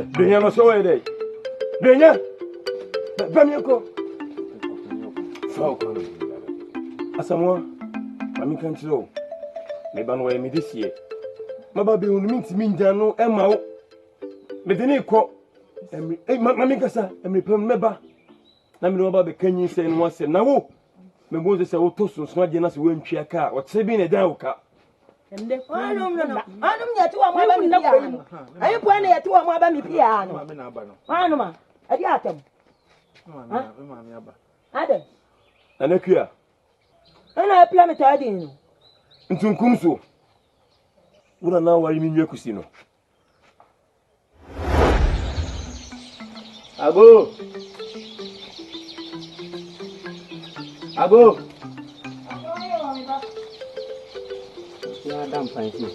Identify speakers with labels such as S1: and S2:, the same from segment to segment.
S1: Denya no so dey. Denya. Bamiako. So Asamoah, mami kan tiro. Me ba no e me desie. Maba be unu minti minja no e ma wo. Me de ne ko. Mami kasa, me pem meba. Na me no ba be kanyi se no asem. Na wo. Me go se wo to so age na se wo ntwi aka. O tse bi ne dan wo ka.
S2: Ende anum yati wa mwa ba mi pia no. Ayi po na yati wa mwa ba mi pia no.
S3: Mami na aba no.
S2: Anuma, adi atam.
S3: Mami aba.
S2: Aden.
S1: Anakua.
S2: Ana pia meta Aden no.
S1: Ntunkum so. Wura na wari mi nyakusi no.
S3: Ago. Ya dam fancy.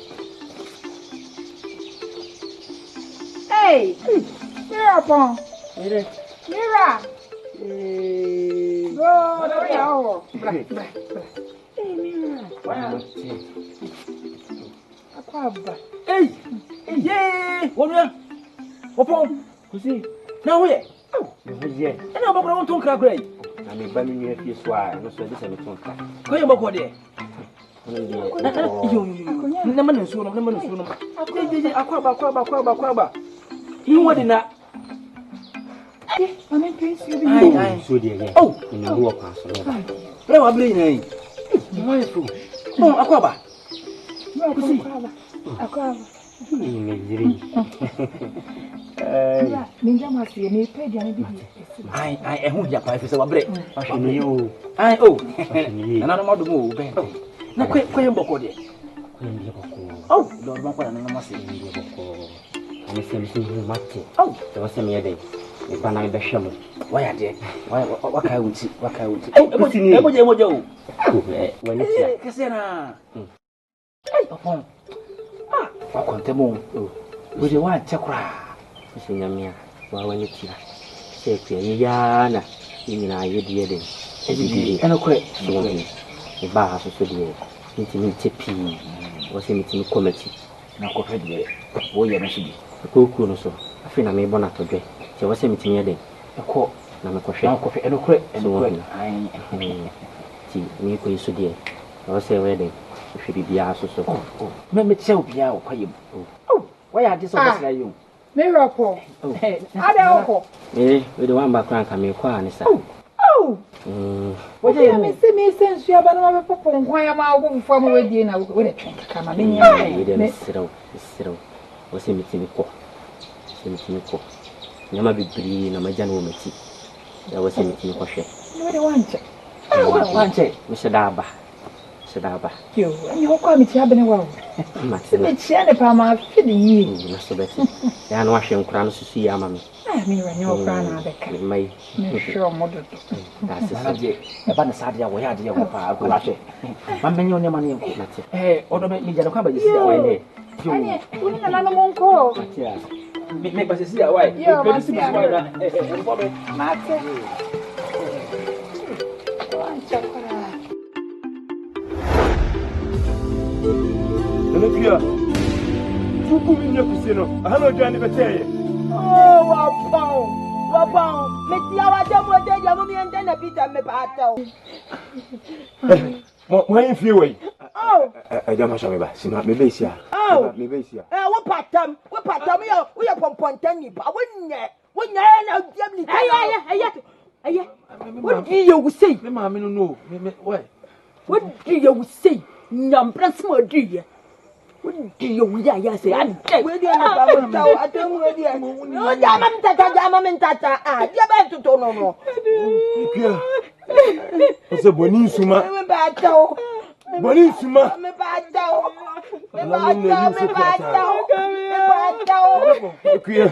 S4: Hey, Mira pon.
S3: Mira.
S4: Go, go.
S2: Hey Mira.
S4: Akwa.
S3: Hey. Yeah. Opon. Kusi. Na wo ye. Ye. Na obokora won ton kra kra yi. Na me ba mi nwa fie so a no so de se me ton kra. Ko ye bokọ de. Na man nso no. Akwa. Iwo de na.
S4: Mami pensi bi.
S3: Ai. So de ye. Oh, ni wo kwa so no ba. Re wa ble yin yi. Mo ye fu. Oh, akwa. Kusi.
S4: Akwa.
S3: Ni ngiri.
S4: Ninja masi ni pedi ani bibi.
S3: Ai, ehun ja pa fi se wa bre. Wa hwe ni o. Ai, oh. Na no modu mo be. Na kwe mboko de. Kwe ndi boko. Oh, do do ko na no masi ndi boko. Ani se msi hu mate. Oh, do se me de. E pa na be hwe mo. Wa ya de. Wa kai wuti. Ai, emoje o. Wa ni tia. Kese na. Ai, opon. Wa kontemo. Wo de wa chakra. Sinyamia wa wani tia. Se kwe yana. Ni na yedi de. Eno kwe so ni. E ba ha so de. Ntimi tepi wo se mitimi komati na ko fe de wo ye no so bi ko no so afi na me bona to dwe se wo se mitimi ye de e ko na me ko hwe na ko fe eno kre ai ti mi ko iso de wo se we de hwe bibia so so me che obia wo kwaye wo ya de so bo sra yo
S4: Miracle. Ada ko.
S3: We de wan ba kran ka me kwa ni sa
S4: What do you me sense you about my papa and why am I going for my wedding? I will come. I mean,
S3: zero. Was a meeting ko. Yama be free, na majan woman. There was a meeting ko she.
S4: No want it.
S3: I want it, Mr. Daba.
S4: You and you call me to have been well. Matilda, the Palma feeding you,
S3: Mr. Betty. And washing crowns to see Yammy.
S4: I mean, when you're grand, I
S3: may
S4: sure model.
S3: That's the subject. About the Sadia, we had your papa, go at it. I'm many on your money. Hey, or make me get a you see away. You wouldn't allow them on call. Make us see away. You're my
S1: Anakua. Fuku mi nyakusi no. Ahano jani beteye.
S2: Oh, wapao. Metia wa jamu de jamu mi ende na pita me pata.
S1: Mo yin fie wei.
S2: Oh.
S3: Jama so me ba. Sima me be sia.
S2: Oh.
S3: Me be sia.
S2: Wo patam yo. Wo ye pompontan ni ba. Wo nya na diam ni. Aye. What do you say?
S3: Me ma me no. Me why?
S2: What do you say? Nyam prasmo die. What do you say? I'm dead. We dey na ba mo taw atem we dey. No jama mtata. Ah, dia ba to no.
S1: Kia. Ose boni suma.
S2: Me ba taw.
S1: Boni suma.
S2: Me ba taw.
S1: Kia.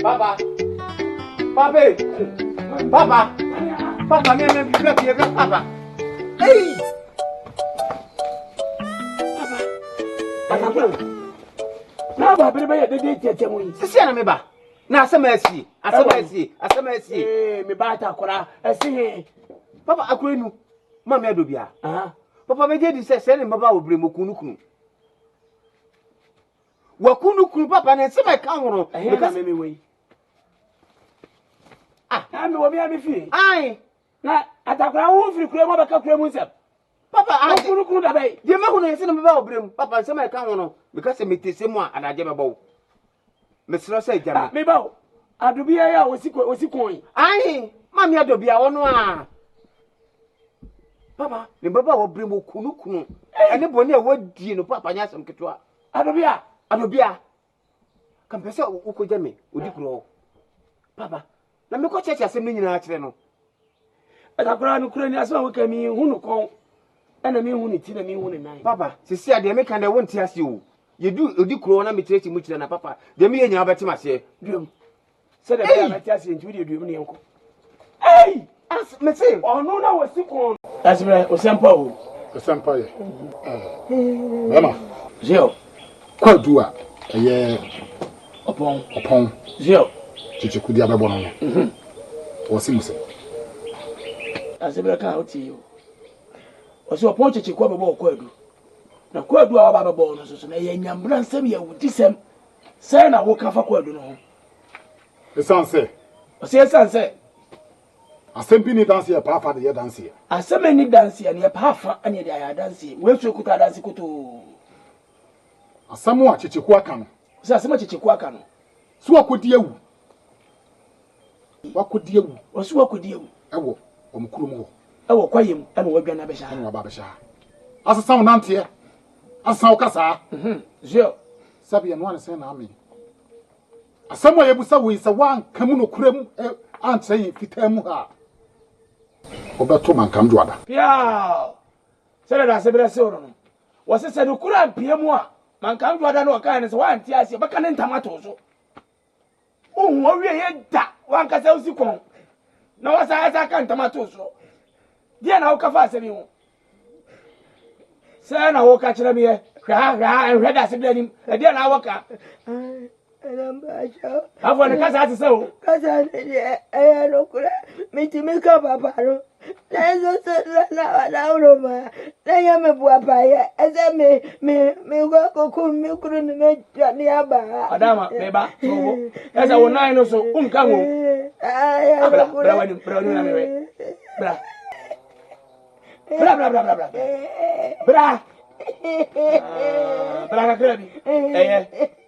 S3: Papa, me Papa.
S1: Hey. Papa, bebe de tete mo yi.
S3: Sisi na me ba. Na asemasi.
S1: Me ba ta kora. Esi.
S3: Papa akwenu. Mama edobia.
S5: Papa me dey say say ne baba obre mokunukunu. Wakunukunu papa na se me ka woro.
S1: Because me we. Ah, me wo me abi fi.
S5: Ai.
S1: Na atakura wo firi kure mo beka kure mu nsem. Papa, wakunukunu da bai.
S5: Je ma hunu se ne baba obre mu. Papa se me ka woro. Because me tese mu a anaje me bawo. Me sro say jame.
S1: Me bawo. Adubia ya osikon.
S5: Ai, mami adobia wono a. Papa, ne baba obre mu kunukunu. Ene boni a wadi no papa nya asem ketwa. Adobia. Kampese ukoja me, odi kuro. Papa, na me ko cheche asem ni nyina akire no.
S1: Akakura no kura ni asem awaka mi hunu kon. Ana mi hunu ti na mi hunu nan.
S5: Papa, sisi ade me kan da wonti ase o. Yedu odi kuro na me cheche mu kire na papa. De me yenya abeti mase.
S1: Duom. Se de be abeti ase nti wodi duom ne enko. Hey!
S5: As me say,
S1: onu na wasikon. Asibra osempa o.
S6: Osempa ye. Mama.
S1: Zio.
S6: Kwadu a eye opon.
S1: Zio.
S6: Kyekyeku dia bebo no. Osimuse.
S1: Asibra ka oti yo. Osi opon kyekyeku bebo kwadu. Na kwadu a baba bebo no so na ye nyambra nsem ye wudisem. Sai na wo kafa kwadu no.
S6: Esanse.
S1: Osi esanse.
S6: Asempi ni danse ya paafa de ye danse.
S1: Aseme ni danse ya ne paafa anye de ya danse. We so kuta danse kuto.
S6: Asamu a kyekyeku aka no.
S1: Osi asema kyekyeku aka no.
S6: So akodi ewu. Wakodi ewu.
S1: Osi wakodi ewu.
S6: Ewo omukuru mu ho.
S1: Ewo kwayem ana wadwa na besha.
S6: Ana waba besha. Asesa wo nante. Asesa wo kasa.
S1: Zio.
S6: Sabi ya no ane se na ame. Asamu a yebusa wo isa wan kamu no kurem antre fitamu ha. Obeto mankam dwada.
S1: Pia. Sele da sebere se oro no. Wose se no kura piemu a mankam dwada no kan ne se wan ti ase baka ne ntamato so. Ohun owie ye da wan kasa usikon. Na wasa asa kan ntamato so. Dia na wo kafa asemi ho. Se na wo ka kire me ye. Hwa enhwe da sebere nim. Dia na wo ka. Afọ ni kasa ati se o.
S2: Kasa ni no kura mitimi ka papa no. Na zo na uroma. Na ya me bua pa ye. Eze me go koku mi kuru ni me ni aba.
S1: Adama beba so. Eze wo nine no so unka wo. Bra wani na mewe. Bra. Bra ka krebi.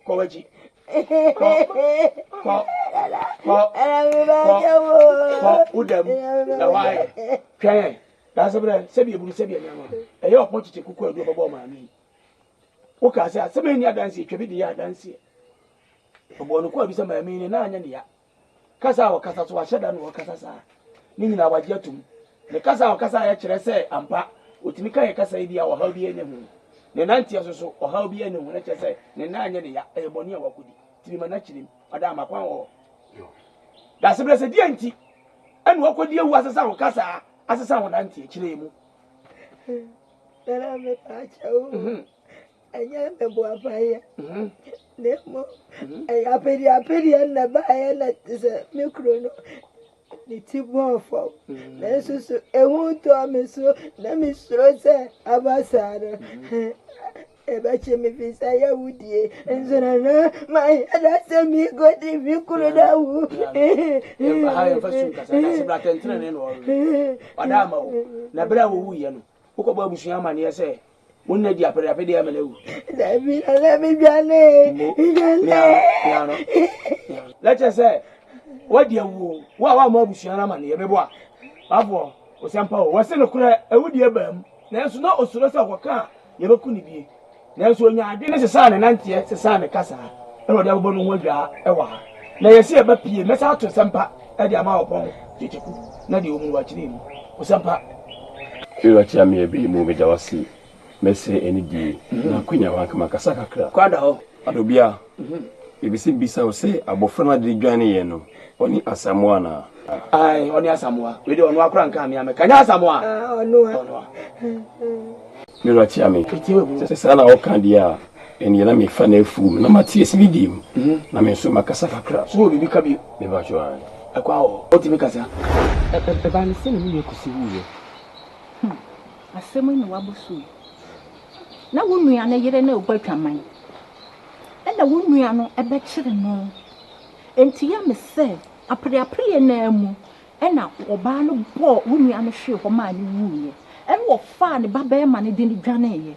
S1: Ko waji. Ko udam na wai twen da sebra sebi eburu sebi anyama eyo opo kyekyeku ko adu babo ma mi wo ka se asebe ni adanse twa bi di adanse obo no ko abi se ma mi ni na anya ne ya kasa wa kasa so aheda no kasa sa ni nyina waje atum ne kasa wa kasa ya kire se ampa otimi kan kasa idi a wo ha bi enemu ne nanti asoso o ha bi enemu na kire se ne na anya ne ya eboni a wakudi timi ma na kirim adama kwan wo da sebra se dia nti anu wakodi ewu asesa wo kasa asesa wo nanti kire mu
S2: Dara me pa chao. Anya me bo apaya. Nemo. Aya peri na ba ya na tse mikro no. Ni tibo fo. Na susu ehu to ameso na mi sro se abasara. Eba chemi visa ya wudie nzona na mai adase mi godi mikro da wu.
S1: Eba ha fasu kasa na sebra tentre ne no. Adama wo. Na bra wo wuye no. Uko ba busu ya mane se wonna di apere de amelewu
S2: na mi biane
S1: no let's say what dia wo wa ma busu ya mane ye bebo a afo o sempa o wose no kura ewudi ebam na enso na osuro se akoka ye beku ni bie na enso onya ade ne sesa ne nantie sesa ne kasa e ro dia bobo no wadwa e wa na ye se eba pie mesa ato sempa e dia ma opon kyekyeku na di omu wa kire mu o sempa
S7: Iwachi ami ebi mu medawasi mese enidi na kwenya wanka makasa kakra
S1: kwada ho
S7: adobia ebisi bisa o se abofra de dwane ye no oni asamoa na
S1: ai oni asamoa we de onu akura nka mi ameka nya asamoa
S2: onu
S7: Iwachi ami se sana o kan dia eni na me fa na efu na matie sibidim na me so makasa kakra
S1: so bibi ka bi
S7: me ba jo an
S1: akwa o otimi kasa
S3: Eba ni se ni ekusi wuye.
S2: asɛm ni wabosu na wo nua na yere na ogbatwaman ɛna wo nua no ɛbɛkyere no enti ya me sɛ apre na mu ɛna ɔbaa no bɔ wo nua no hwe hɔ ma ne wuye ɛna wɔfa ne baba ma ne de ne dwane ye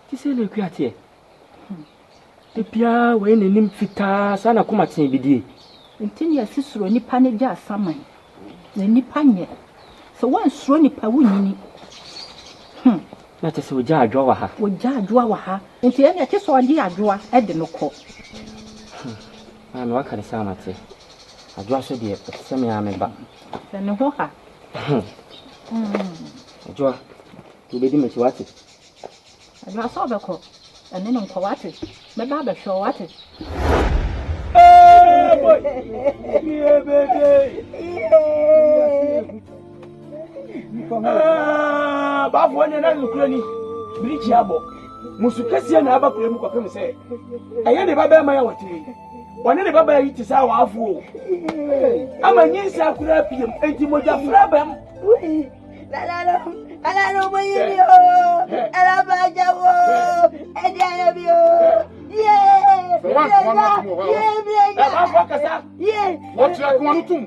S3: ti sɛ le kuatie de bia we ne nim fitaa sa na koma ten bidie
S2: enti ne asisuro nipa ne gya asaman na nipa nye sɛ wansuro nipa wunyini
S3: na te sɛ ogya adwa wa ha
S2: ogya adwa wa ha enti ɛna te sɛ ɔde adwa ɛde no kɔ
S3: na no aka ne sa mate adwa so de sɛ me ame ba
S2: ne ho ha
S3: adwa to be di me chiwate
S2: adwa so bɛkɔ ɛne no nkɔ wate bɛba bɛhwɛ wate
S1: boy yeah baby ba fo ne na nukura ni bridge abo musu kase na aba kura mu kwa pem se eye ne baba ma ya wate wone ne baba yi ti sa wa afu ama nyinsa kura piem enti Mogyafra bam
S2: ala mo yiri o ala ba jawo e dia ya bi o
S6: What you want to do?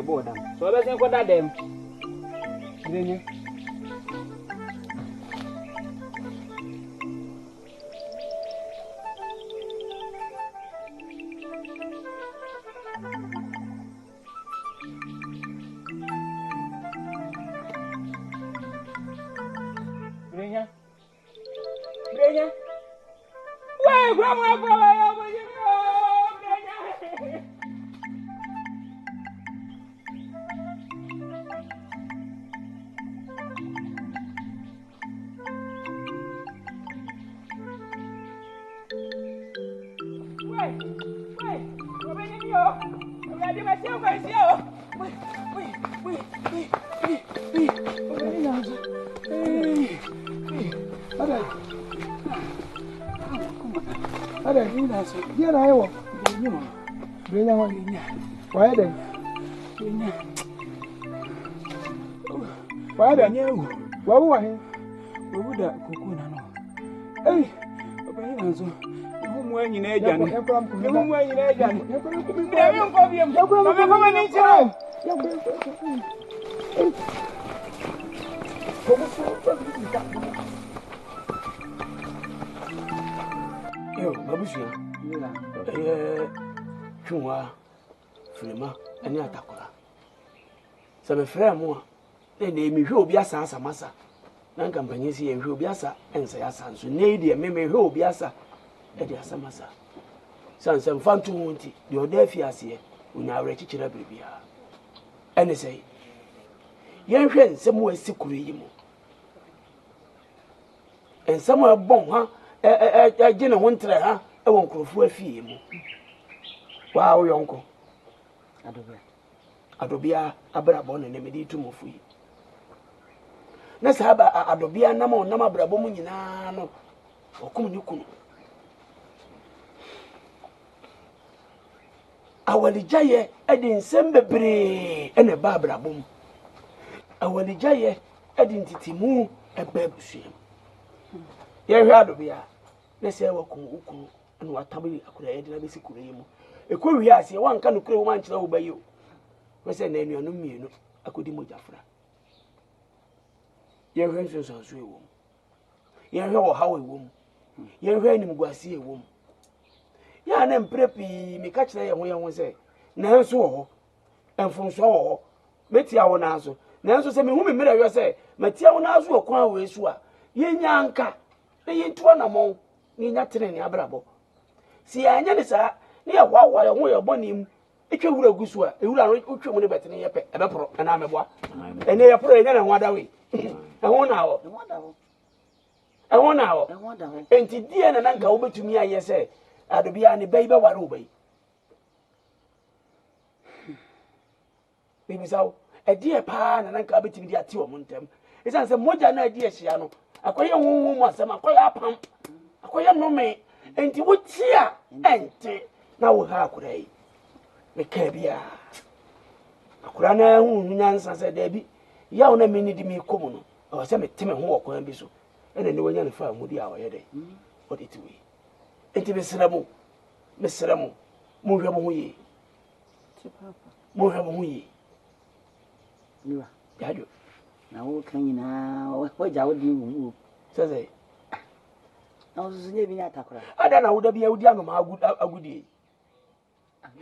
S3: Bodom. So let's go to Aden.
S1: Frema ani atakora sabe fremo na mi hwe obi asa asa masa na kampanye si ye hwe obi asa ensa ya sanso ne de me hwe obi asa e de asa masa sanse mfantu hunti de oda fi ase unya awre chichira bibia ene sei ye hwe nsem wasi kuru yi mu ensem abon ha gine ho ntre ha e won krofo afie mu wa wo yonko adobia abrabo ne medi tumofu yi na sahaba adobia nam abrabo mu nyina no okum ni kunu awalijaye edi nsem bebre ene ba abrabo mu awalijaye edi ntitimu ebabusu ye hwa adobia na se wakum ukunu ene watabili akura ye de na besi kure yi mu ekwe wi ase wanka no kure wo mankyerɛ wo bayo wese na anuanom mienu akodi Mogyafra ye hwɛ nsonso ewo ye hwɛ wo hawo ewo ye hwɛ animguase ewo ya na mprepi me ka kyerɛ ye ho se
S5: nanso wo enfonso wo metia wo nanso nanso se me hu me mira yo se metia wo nanso wo kwan we su a yenya anka na yentu na mo ni nya tene ni abrabo si anya ni sa ni ya wawa ya ho ya bonim etwa wura gusu a ewura no otwa mu ne betene ye pe ebepro na ameboa ene ye pro enya na ho adawe ehun na wo ehun na wo enti die na nanka wo betumi aye se adobia ne bai be ware wo bai bibi sawo edie pa na nanka betumi dia ti wo muntem esan se moja na edie hia no akoye huhu mu asem akoye apam akoye nome enti wo tia enti na wo ha akura yi me ka bia akura na hu nyansa se da bi ya wo na me ni di me komu no o se me teme ho okwan bi so ene ne wonya ne fa mu di a oye de o de tiwi enti me seramu mu hwe mo ho yi mo hwe mo ho yi
S2: niwa
S5: yajo
S2: na wo kan nyina wo ja wo di wu
S5: sese
S2: na wo sunye bi nya takora
S5: ada na wo da bia wo di anoma agudie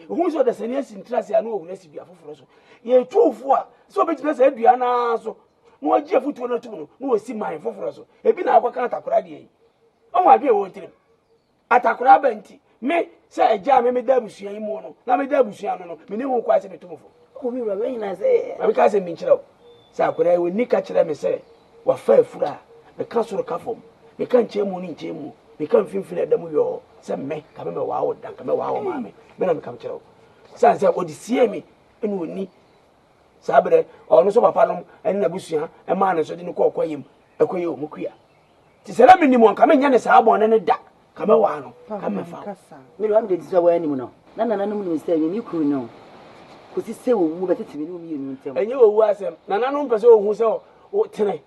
S5: hu so da sene sintrase anu wo na sibia foforo so ye twofo a so betina sa adua na so no agie futuo na tum no wo si man foforo so ebi na akwaka takora de yi o wa bia wo tirim atakora banti me se eja me da busua yi mu no na me da busua no me ne ho kwa se metumfo
S2: ko mi rawe nyina se
S5: me ka se minchirawo sa akora we nika kire me se wa fa afura me ka soro ka fom me ka nchemu ni nchemu me ka mfimfini adamu yo se me ka me waawo dan ka me waawo maame me na me ka kire sa se odisie me enu oni sa bre ono so papa no eni na busua e ma ne so de ne ko okoyim ekoye o mukua ti se la me nimo ka me nya ne sa abon ne da ka me waa no ka me fa
S2: me do am de tisa wa anim no na nananum ni se mi kuru no ko si se wo wu betete mi no mi enu ntem
S5: enye wo wu asem nananum pese o hu se o tene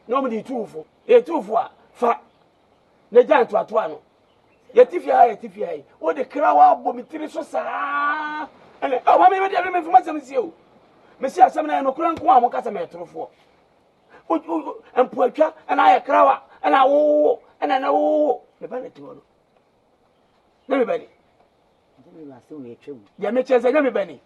S5: no me di tuufo e tuufo a fa ne janto ato ano yetifi ai o de krawa bo mitiri so saa ene o ma me dia me mfuma sem sie o me si asem na no kran ko a mo kasa me trofo o empo atwa na aye krawa na wo na wo me ba na ti wo no na me ba ni
S2: me ba se wo etwem
S5: ya me chese na me ba ni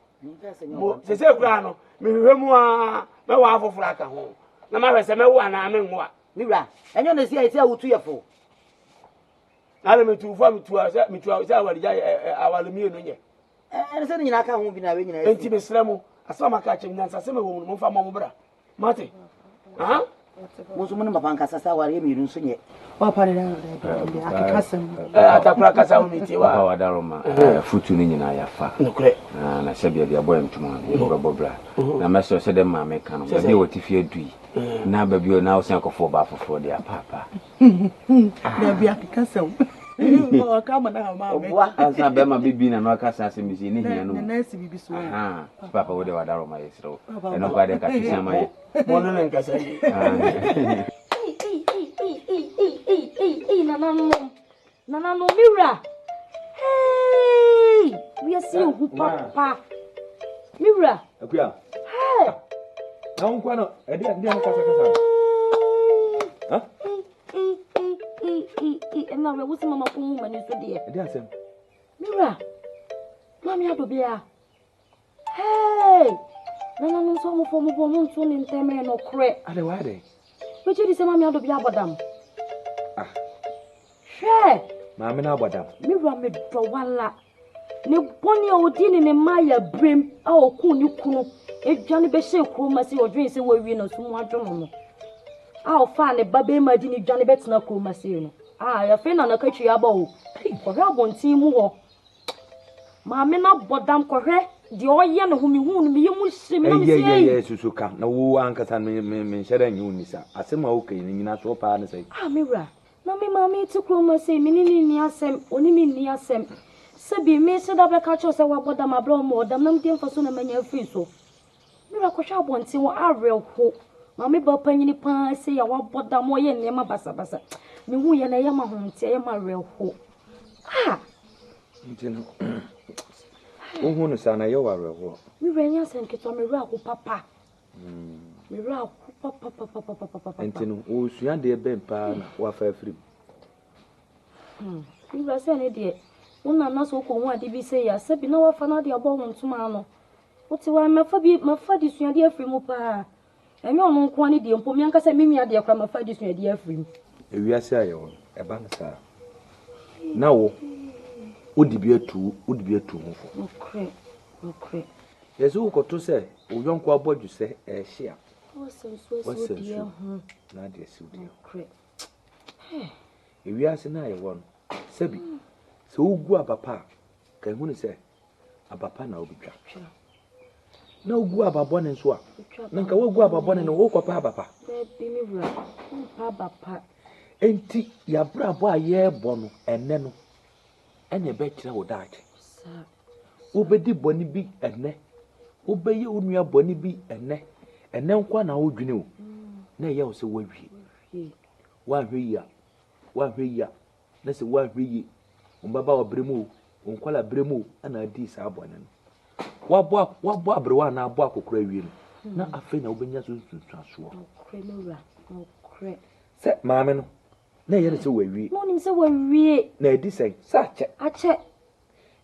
S5: mo se se kura no me hwe mu a me wa afoforo aka ho na ma hwese me wo ana me nwo a
S2: miwra enyo na si ai se awutu yefo
S5: na me tu fo me tu se awalija awalumi no nye
S2: se nyina aka ho bi na we nyina
S5: enti be sremu asama ka chem nyansa se me wo mu fa mo bra mate aha
S2: mo so mo na papa nkasa sa ware mi nso nye o pa ne da akakasem
S5: atakura kasa wo miti wa
S3: wa daroma futu ni nyina ya fa
S5: nokre
S3: na se bia boy mtuma ye bobra na meso se de ma me kan no be wotifi adui na ba bio na osan kofo ba fofo de papa
S2: na bia akakasem o ka ma na ma me
S3: asa be ma bibi na no akasa se mi ni hia no
S2: na si bibi so
S3: aha papa wo de wa daroma ye sro eno kwa de ka tisa ma ye
S5: mo no len kasa yi
S8: Nanano Mira. Hey, we are seeing who papa. Mira.
S1: Akuya.
S8: Hey.
S1: Na unkwa no, edi kasa. Ha?
S8: Na we wusi mama ko mu mani so de.
S1: Edi asem.
S8: Mira. Mami adobia. Hey. Nanano so mo fo mo bo mo nso ni nteme no kre.
S1: Ade wa de.
S8: We ji di se mami adobia bodam.
S1: Ah.
S8: Hey.
S1: Maame na abodam.
S8: Mira me do wala. Ne boni a odi ne maya brem a okun ni kunu. Edwane be hye kroma se odwen se wawi na sumu adwono no. A ofa ne babe ma di ni dwane betena kroma se no. Ah, ya fe na na katwi aba o. Ko hwe abontin mu ho. Maame na bodam ko hwe de oye ne ho mi hu no mi yemu hye mi na mi se.
S1: Ye susuka. Na wo ankasa me nhyere nyu nisa. Asem a okay ni nyina so pa ne sai.
S8: Ah, Mira. Na me maame ti kroma se mi ni asem, oni mi ni asem. Sabi me se da be ka cho se wa bodam abro mo odam nam dem faso na manya free so. Mira ko hwa bontin wo areho. Mame ba panyini pa se ya wa bodam wo ye nema basa. Me hu ye na ye ma honte ye ma reho. Ah.
S1: Ntino. Ohu no sana ye wa reho.
S8: Mi renya senketo me ra ko papa. Me ra ko papa.
S1: Ntino o sua de ben pa na wa fa afrim.
S8: Mi ra se ne de Una na so ko hu ade bi say ya se bi na wa fa na de abo ho ntuma no. Oti wa mafa di suade afri mu pa. Enye onu nko ani de mpo mi anka se mimi ade akra mafa di suade afri mu.
S5: Ewiase aye won eba na sa. Na wo odi bi atu mu fo.
S8: Okay.
S5: Yesu ko to se o yonko abodju se e hia.
S8: Wasensu die ho.
S5: Na de si odi.
S8: Okay.
S5: Ewiase na aye won. Sabi. Se ogu abapa ka hu ni se abapa na obitwa. Na ogu ababone nso a. Na nka wogu ababone no wo kopa abapa.
S8: Be mi wura. Pa abapa.
S5: Enti ya brabo aye bo no enne no. Ene be kire wo daake. Obedi boni bi enne. Obeye onua boni bi enne. Enne nkwa na wodwene o. Na ye wo se wawie. Wa hwe ya. Na se wa hwe yi. Ombaba obremu, onkwala bremu ana adi sa abone no. Wabo abrewa na abo akokora wie no. Na afi na obenya so so.
S8: Okre.
S5: Se maame no. Na ye se wawie.
S8: No nim se wawie.
S5: Na adi sen. Sa che.
S8: Ache.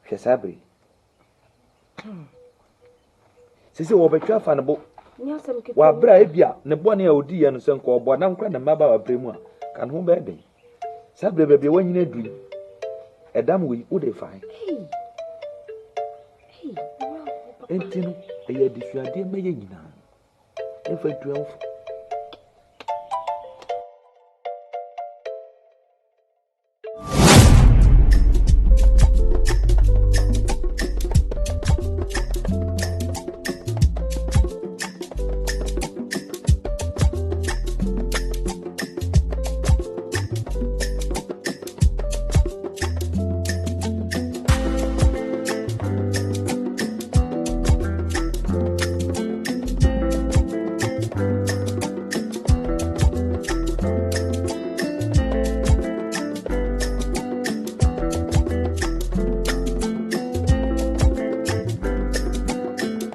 S5: Hwe sabre. Sisi wo betwa fa ne bo.
S8: Nyasem ke.
S5: Wa bra ebia ne bone a odi ye no se nko obo na nkra na maba wa bremu a kan ho be den. Sabre be bia wanyina dui. Edam we wo dey fine. Entino e ye disuade meye nyina. E fa tuamfo.